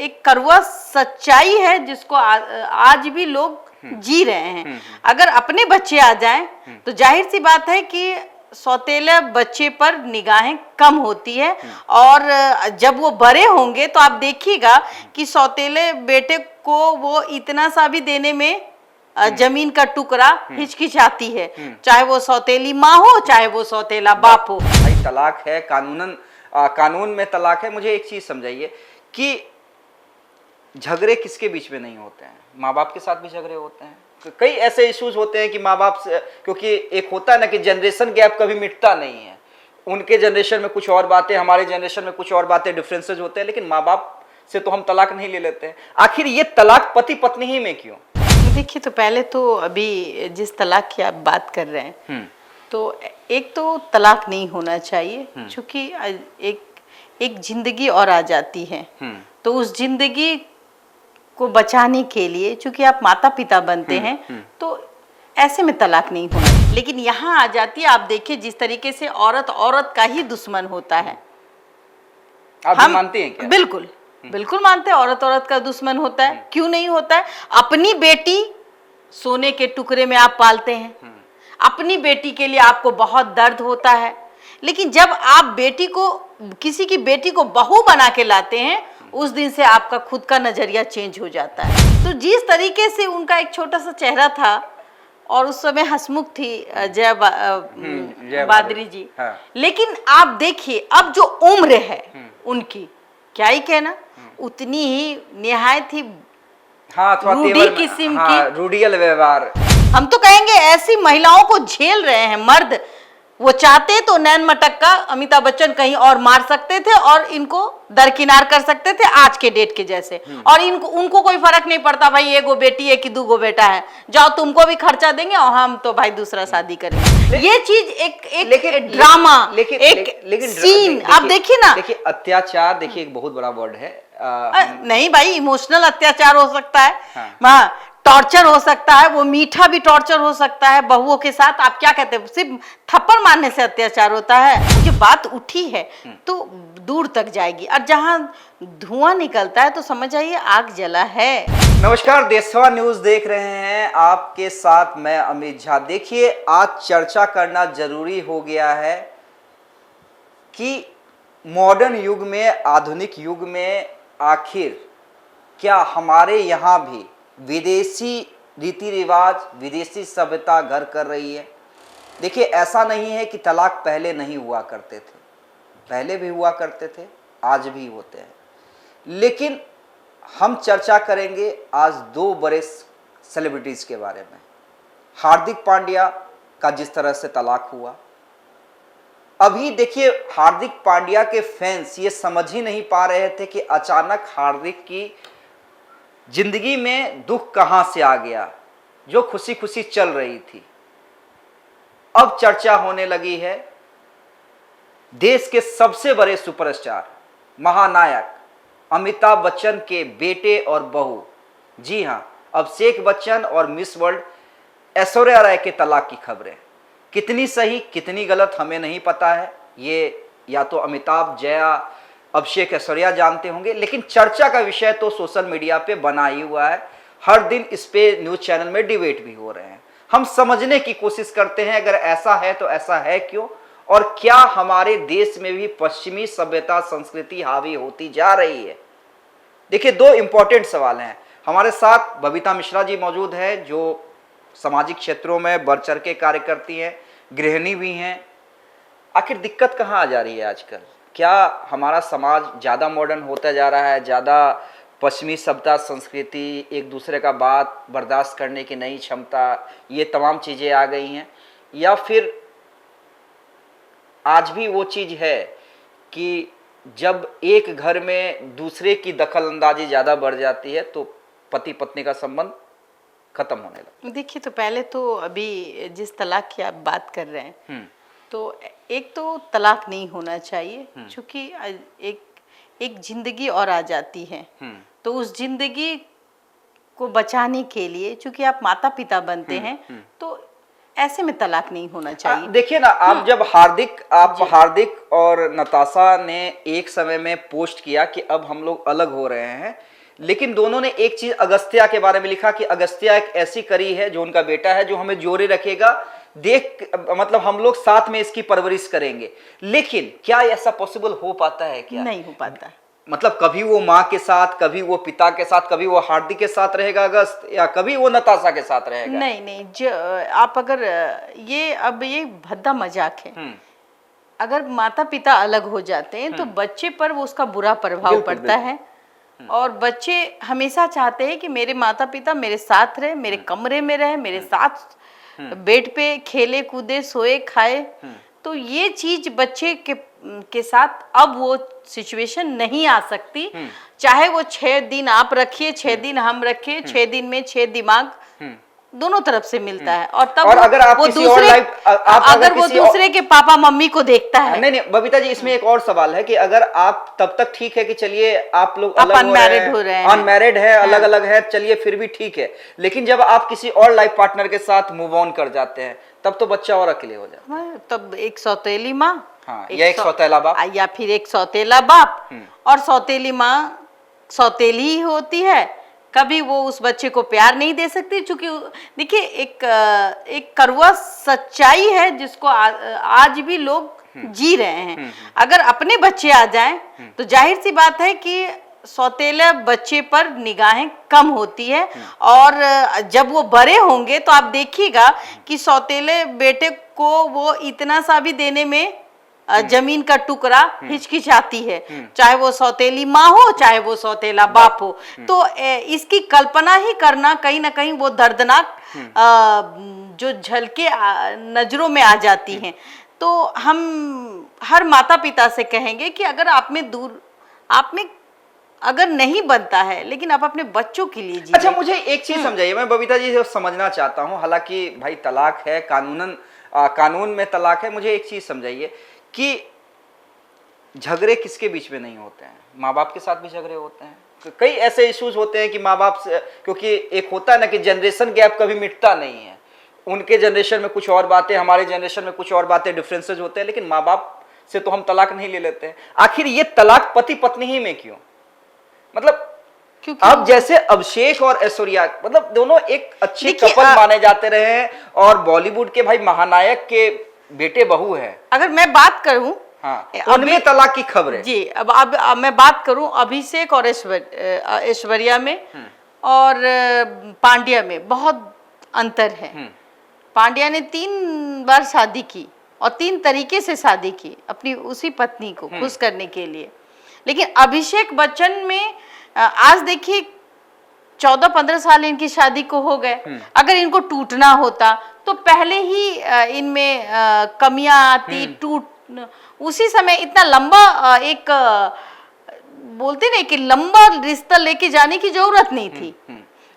एक कड़वा सच्चाई है जिसको आज भी लोग जी रहे हैं। अगर अपने बच्चे आ जाएं तो जाहिर सी बात है कि सौतेले बच्चे पर निगाहें कम होती है, और जब वो बड़े होंगे तो आप देखिएगा कि सौतेले बेटे को वो इतना सा भी देने में जमीन का टुकड़ा हिचकिचाती है, चाहे वो सौतेली माँ हो चाहे वो सौतेला बाप हो। भाई तलाक है, कानून में तलाक है। मुझे एक चीज समझाइए कि झगड़े किसके बीच में नहीं होते हैं? माँ बाप के साथ भी झगड़े होते हैं। कई ऐसे इश्यूज होते हैं कि माँ बाप से, क्योंकि एक होता है ना कि जनरेशन गैप कभी मिटता नहीं है। उनके जनरेशन में कुछ और बातें, हमारे जनरेशन में कुछ और बातें, डिफरेंसेस होते हैं, लेकिन माँ बाप से तो हम तलाक नहीं ले लेते हैं। आखिर ये तलाक पति पत्नी ही में क्यों? देखिए, तो पहले तो अभी जिस तलाक की आप बात कर रहे हैं, तो एक तो तलाक नहीं होना चाहिए, क्योंकि एक जिंदगी और आ जाती है, तो उस जिंदगी को बचाने के लिए चूंकि आप माता पिता बनते हैं तो ऐसे में तलाक नहीं होना। लेकिन यहाँ आ जाती है, आप देखिए जिस तरीके से औरत का ही दुश्मन होता है। आप हम मानते हैं क्या? बिल्कुल बिल्कुल मानते हैं, औरत का दुश्मन होता है। क्यों नहीं होता है? अपनी बेटी सोने के टुकड़े में आप पालते हैं, अपनी बेटी के लिए आपको बहुत दर्द होता है, लेकिन जब आप बेटी को, किसी की बेटी को बहू बना के लाते हैं, उस दिन से आपका खुद का नजरिया चेंज हो जाता है। तो जिस तरीके से उनका एक छोटा सा चेहरा था, और उस समय हंसमुख थी जया बादरी जी, हाँ। लेकिन आप देखिए अब जो उम्र है उनकी, क्या ही कहना, उतनी ही निहायत ही रूढ़ी किस्म की, रूढ़ियल व्यवहार। हम तो कहेंगे ऐसी महिलाओं को झेल रहे हैं मर्द। वो चाहते तो नैन मटक्का अमिताभ बच्चन कहीं और मार सकते थे और इनको दरकिनार कर सकते थे आज के डेट के जैसे, और उनको कोई फर्क नहीं पड़ता भाई एगो बेटी है कि दूगो बेटा है, जाओ तुमको भी खर्चा देंगे और हम तो भाई दूसरा शादी करेंगे। ये चीज एक ड्रामा, एक सीन आप देखिए ना। देखिए अत्याचार, देखिए एक बहुत बड़ा वर्ड है। नहीं भाई, इमोशनल अत्याचार हो सकता है, हाँ। टॉर्चर हो सकता है, वो मीठा भी टॉर्चर हो सकता है बहुओं के साथ। आप क्या कहते हैं, सिर्फ थप्पड़ मारने से अत्याचार होता है? जो बात उठी है तो दूर तक जाएगी, और जहां धुआं निकलता है तो समझ आइए आग जला है। नमस्कार, देशवा न्यूज देख रहे हैं, आपके साथ मैं अमित झा। देखिए आज चर्चा करना जरूरी हो गया है कि मॉडर्न युग में, आधुनिक युग में आखिर क्या हमारे यहाँ भी विदेशी रीति रिवाज, विदेशी सभ्यता घर कर रही है? देखिए ऐसा नहीं है कि तलाक पहले नहीं हुआ करते थे, पहले भी हुआ करते थे, आज भी होते हैं। लेकिन हम चर्चा करेंगे आज दो बड़े सेलिब्रिटीज के बारे में। हार्दिक पांड्या का जिस तरह से तलाक हुआ, अभी देखिए हार्दिक पांड्या के फैंस ये समझ ही नहीं पा रहे थे कि अचानक हार्दिक की जिंदगी में दुख कहां से आ गया, जो खुशी खुशी चल रही थी। अब चर्चा होने लगी है देश के सबसे बड़े सुपरस्टार, महानायक अमिताभ बच्चन के बेटे और बहू, जी हां, अभिषेक बच्चन और मिस वर्ल्ड ऐश्वर्या राय के तलाक की खबरें। कितनी सही कितनी गलत हमें नहीं पता है, ये या तो अमिताभ, जया, अभिषेक, ऐश्वर्या जानते होंगे, लेकिन चर्चा का विषय तो सोशल मीडिया पे बना ही हुआ है। हर दिन इस पे न्यूज चैनल में डिबेट भी हो रहे हैं। हम समझने की कोशिश करते हैं अगर ऐसा है तो ऐसा है क्यों, और क्या हमारे देश में भी पश्चिमी सभ्यता संस्कृति हावी होती जा रही है? देखिए दो इंपॉर्टेंट सवाल हैं। हमारे साथ बबीता मिश्रा जी मौजूद है, जो सामाजिक क्षेत्रों में बढ़ चढ़ के कार्य करती हैं, गृहिणी भी हैं। आखिर दिक्कत कहाँ आ जा रही है आजकल? क्या हमारा समाज ज़्यादा मॉडर्न होता जा रहा है, ज़्यादा पश्चिमी सभ्यता संस्कृति, एक दूसरे का बात बर्दाश्त करने की नई क्षमता, ये तमाम चीज़ें आ गई हैं, या फिर आज भी वो चीज़ है कि जब एक घर में दूसरे की दखल अंदाजी ज़्यादा बढ़ जाती है तो पति पत्नी का संबंध खत्म होने लगा? देखिए, तो पहले तो अभी जिस तलाक की आप बात कर रहे हैं, तो एक तो तलाक नहीं होना चाहिए, क्योंकि एक जिंदगी और आ जाती है, तो उस जिंदगी को बचाने के लिए चूंकि आप माता पिता बनते हैं, तो ऐसे में तलाक नहीं होना चाहिए। देखिए ना, आप जब हार्दिक और नताशा ने एक समय में पोस्ट किया कि अब हम लोग अलग हो रहे हैं, लेकिन दोनों ने एक चीज अगस्त्या के बारे में लिखा कि अगस्त्या एक ऐसी करी है जो उनका बेटा है, जो हमें जोड़े रखेगा, मतलब हम लोग साथ में इसकी परवरिश करेंगे। लेकिन क्या ऐसा पॉसिबल हो पाता है? क्या नहीं हो पाता। मतलब कभी वो माँ के साथ, कभी वो पिता के साथ, कभी वो हार्दिक के साथ रहेगा अगस्त, या कभी वो नताशा के साथ रहेगा? नहीं, आप अगर ये भद्दा मजाक है। अगर माता पिता अलग हो जाते हैं तो बच्चे पर वो उसका बुरा प्रभाव पड़ता है, और बच्चे हमेशा चाहते हैं कि मेरे माता पिता मेरे साथ रहे, मेरे कमरे में रहे, मेरे साथ बेड पे खेले कूदे सोए खाए। तो ये चीज बच्चे के साथ अब वो सिचुएशन नहीं आ सकती। चाहे वो 6 दिन आप रखिए, 6 दिन हम रखिए, 6 दिन में 6 दिमाग दोनों तरफ से मिलता है। और तब और अगर आप वो किसी दूसरे अगर वो दूसरे के पापा मम्मी को देखता है। नहीं, बबीता जी, इसमें एक और सवाल है कि अगर आप तब तक ठीक है कि चलिए आप लोग आप अलग अनमैरिड हो रहे हैं, अनमैरिड है, अलग अलग है, चलिए फिर भी ठीक है। लेकिन जब आप किसी और लाइफ पार्टनर के साथ मूव ऑन कर जाते हैं, तब तो बच्चा और अकेले हो जाता है। तब एक सौतेली माँ, या एक सौतेला बाप, या फिर एक सौतेला बाप। और सौतेली माँ सौतेली ही होती है, कभी वो उस बच्चे को प्यार नहीं दे सकती। चूंकि देखिए एक कड़वा सच्चाई है जिसको आज भी लोग जी रहे हैं। अगर अपने बच्चे आ जाएं तो जाहिर सी बात है कि सौतेले बच्चे पर निगाहें कम होती है, और जब वो बड़े होंगे तो आप देखिएगा कि सौतेले बेटे को वो इतना सा भी देने में जमीन का टुकड़ा हिचकिचाती है, चाहे वो सौतेली माँ हो, चाहे वो सौतेला बाप हो। तो इसकी कल्पना ही करना कहीं ना कहीं वो दर्दनाक जो झलके नजरों में आ जाती हैं। तो हम हर माता पिता से कहेंगे कि अगर आप में अगर नहीं बनता है, लेकिन आप अपने बच्चों के लिए जिए। अच्छा, मुझे एक चीज समझाइए, मैं बबीता जी से समझना चाहता हूं, हालांकि भाई तलाक है, कानून में तलाक है। मुझे एक चीज समझाइए कि झगड़े किसके बीच में नहीं होते हैं? माँ बाप के साथ भी झगड़े होते हैं। कई ऐसे इश्यूज होते हैं कि माँ बाप से, क्योंकि एक होता है ना कि जनरेशन गैप कभी मिटता नहीं है। उनके जनरेशन में कुछ और बातें, हमारे जनरेशन में कुछ और बातें, डिफरेंसेस होते हैं, लेकिन माँ बाप से तो हम तलाक नहीं ले लेते हैं। आखिर ये तलाक पति पत्नी ही में क्यों? मतलब अब जैसे अभिषेक और ऐश्वर्या, मतलब दोनों एक अच्छे कपल माने जाते रहे हैं, और बॉलीवुड के भाई महानायक के बेटे बहू है। अगर मैं बात करूं, उनमें तलाक की खबर है जी। अब मैं बात करूं अभिषेक और ऐश्वर्या में और पांड्या में बहुत अंतर है। पांड्या ने 3 बार शादी की और 3 तरीके से शादी की अपनी उसी पत्नी को खुश करने के लिए। लेकिन अभिषेक बच्चन में आज देखिए 14-15 साल इनकी शादी को हो गए। अगर इनको टूटना होता तो पहले ही इनमें कमियां आती, उसी समय इतना लंबा एक बोलते नहीं कि लंबा रिश्ता लेके जाने की जरूरत नहीं थी।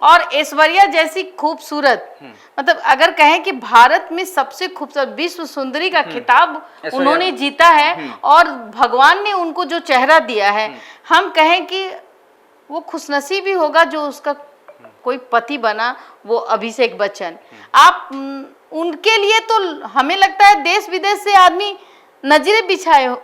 और ऐश्वर्या जैसी खूबसूरत, मतलब अगर कहें कि भारत में सबसे खूबसूरत विश्व सुंदरी का खिताब उन्होंने जीता है, और भगवान ने उनको जो चेहरा दिया है, हम कहें कि वो खुशनसीब ही होगा जो उसका कोई पति बना, वो अभिषेक बच्चन। आप उनके लिए तो हमें लगता है देश विदेश से आदमी नजरें बिछाए हो,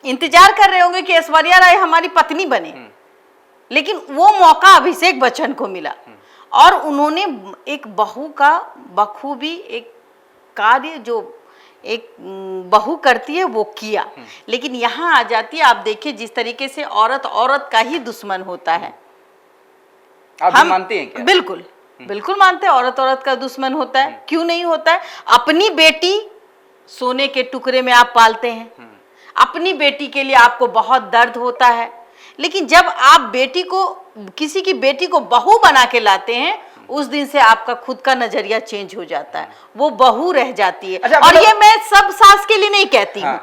इंतजार कर रहे होंगे कि ऐश्वर्या राय हमारी पत्नी बने। लेकिन वो मौका अभिषेक बच्चन को मिला, और उन्होंने एक बहू का बखूबी एक कार्य जो एक बहू करती है वो किया। लेकिन यहाँ आ जाती है, आप देखिए जिस तरीके से औरत का ही दुश्मन होता है। आप हम मानते हैं क्या? बिल्कुल मानते हैं, औरत का दुश्मन होता है। क्यों नहीं होता है? अपनी बेटी सोने के टुकड़े में आप पालते हैं, अपनी बेटी के लिए आपको बहुत दर्द होता है। लेकिन जब आप किसी की बेटी को बहू बना के लाते हैं, उस दिन से आपका खुद का नजरिया चेंज हो जाता है, वो बहू रह जाती है। अच्छा, और ये मैं सब सास के लिए नहीं कहती हूँ,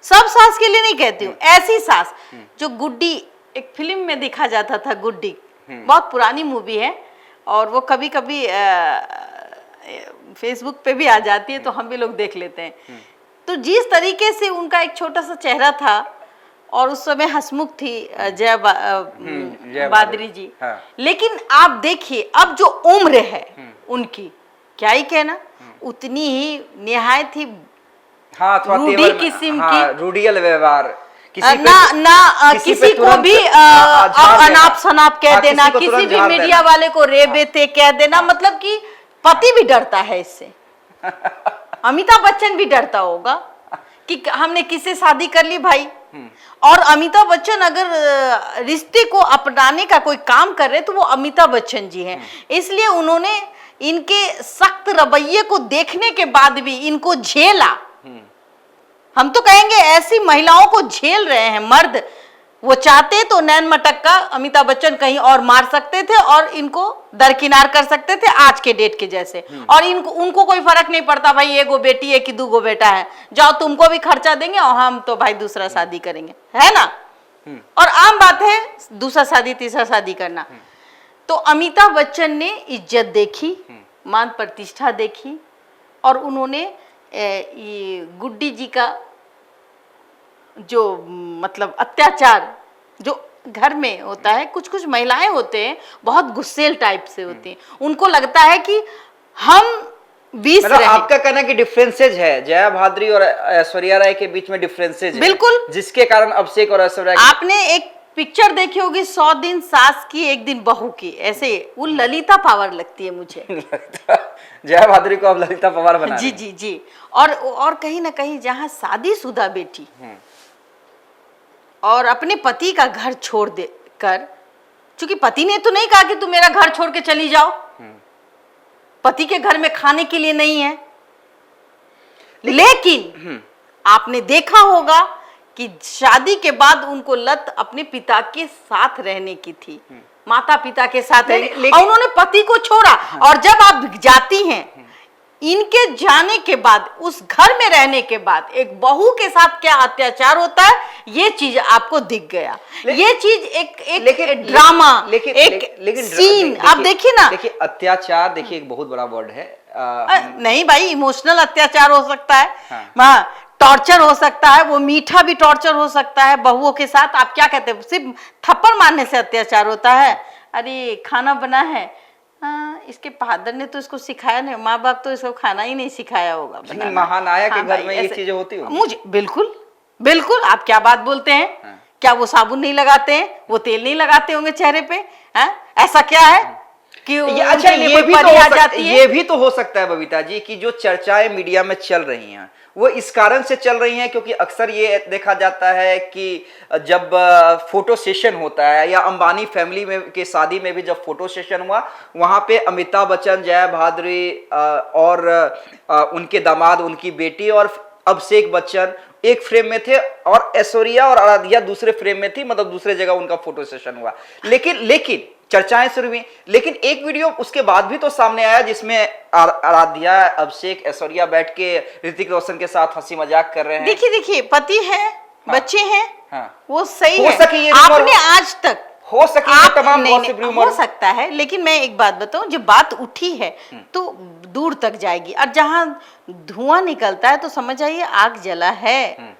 सब सास के लिए नहीं कहती हूँ। ऐसी सास जो गुड्डी, एक फिल्म में दिखा जाता था गुड्डी, बहुत पुरानी मूवी है, और वो कभी कभी फेसबुक पे भी आ जाती है, तो हम भी लोग देख लेते हैं। तो जिस तरीके से उनका एक छोटा सा चेहरा था, और उस समय हसमुख थी जया बादरी जी। लेकिन आप देखिए अब जो उम्र है उनकी, क्या ही कहना, उतनी ही निहायत ही हाँ, थोड़ा रूढ़ी तेवर में, किस्म हाँ, रूढ़ियल व्यवहार, किसी पे ना ना किसी किसी पे को तुरंत भी झाड़ देना। अनाप शनाप कह हाँ, देना, किसी को किसी तुरंत भी झाड़ मीडिया देना। वाले को रे बेते कह देना, मतलब कि पति भी डरता है इससे। अमिताभ बच्चन भी डरता होगा कि हमने किससे शादी कर ली भाई। और अमिताभ बच्चन अगर रिश्ते को अपनाने का कोई काम कर रहे तो वो अमिताभ बच्चन जी हैं। इसलिए उन्होंने इनके सख्त रवैये को देखने के बाद भी इनको झेला। हम तो कहेंगे ऐसी महिलाओं को झेल रहे हैं मर्द। वो चाहते तो नैन मटक्का अमिताभ बच्चन कहीं और मार सकते थे और इनको दरकिनार कर सकते थे आज के डेट के जैसे। और उनको कोई फर्क नहीं पड़ता भाई एगो बेटी है कि दूगो बेटा है, जाओ तुमको भी खर्चा देंगे और हम तो भाई दूसरा शादी करेंगे, है ना। और आम बात है दूसरा शादी तीसरा शादी करना। तो अमिताभ बच्चन ने इज्जत देखी, मान प्रतिष्ठा देखी, और उन्होंने ये गुड्डी जी का जो मतलब अत्याचार जो घर में होता है, कुछ कुछ महिलाएं होते हैं बहुत गुस्सेल टाइप से होती हैं, उनको लगता है कि हम 20 मतलब रहे। आपका कहना कि डिफरेंसेज है जया भाद्री और ऐश्वर्या राय के बीच में, डिफरेंसेज है बिल्कुल, जिसके कारण अभिषेक और ऐश्वर्या आपने एक पिक्चर देखी होगी 100 दिन सास की 1 दिन बहू की, ऐसे वो ललिता पावर लगती है मुझे। जया भाद्री को अब ललिता पवार बना जी जी जी। और कहीं ना कहीं जहां शादीशुदा बेटी और अपने पति का घर छोड़ दे कर, क्योंकि पति ने तो नहीं कहा कि तुम मेरा घर छोड़ के चली जाओ, पति के घर में खाने के लिए नहीं है, लेकिन आपने देखा होगा कि शादी के बाद उनको लत अपने पिता के साथ रहने की थी, माता पिता के साथ रहने, और उन्होंने पति को छोड़ा। और जब आप जाती हैं इनके जाने के बाद, उस घर में रहने के बाद एक बहू के साथ क्या अत्याचार होता है ये चीज आपको दिख गया। ये चीज एक ड्रामा, एक सीन आप देखिए ना। देखिए अत्याचार, देखिए एक बहुत बड़ा वर्ड है। नहीं भाई, इमोशनल अत्याचार हो सकता है, हाँ। टॉर्चर हो सकता है, वो मीठा भी टॉर्चर हो सकता है बहुओं के साथ। आप क्या कहते हैं, सिर्फ थप्पड़ मारने से अत्याचार होता है? अरे खाना बना है, इसके फादर ने तो इसको सिखाया नहीं, माँ बाप तो इसको खाना ही नहीं सिखाया होगा बनाना। महानायक के घर में ये चीजें होती होंगी। मुझे बिल्कुल बिल्कुल, आप क्या बात बोलते हैं। क्या वो साबुन नहीं लगाते हैं, वो तेल नहीं लगाते होंगे चेहरे पे? ऐसा क्या है कि अच्छा ये भी तो हो सकता है बबीता जी कि जो चर्चाएं मीडिया में चल रही हैं वो इस कारण से चल रही हैं क्योंकि अक्सर ये देखा जाता है कि जब फोटो सेशन होता है या अंबानी फैमिली में के शादी में भी जब फोटो सेशन हुआ, वहां पे अमिताभ बच्चन, जया भाद्री और उनके दामाद, उनकी बेटी और अभिषेक बच्चन एक फ्रेम में थे और ऐश्वर्या और आराध्या दूसरे फ्रेम में थी, मतलब दूसरे जगह उनका फोटो सेशन हुआ। लेकिन चर्चाएं शुरू हुई, लेकिन एक वीडियो उसके बाद भी तो सामने आया जिसमें आराध्या, अभिषेक, ऐश्वर्या बैठ के ऋतिक रोशन के साथ हंसी मजाक कर रहे हैं। देखिए पति है, बच्चे हैं, वो सही हो है। सके ये आपने आज तक हो सके आप तमाम हो सकता है, लेकिन मैं एक बात बताऊं, जब बात उठी है तो दूर तक जाएगी, और जहां धुआं निकलता है तो समझ आइए आग जला है।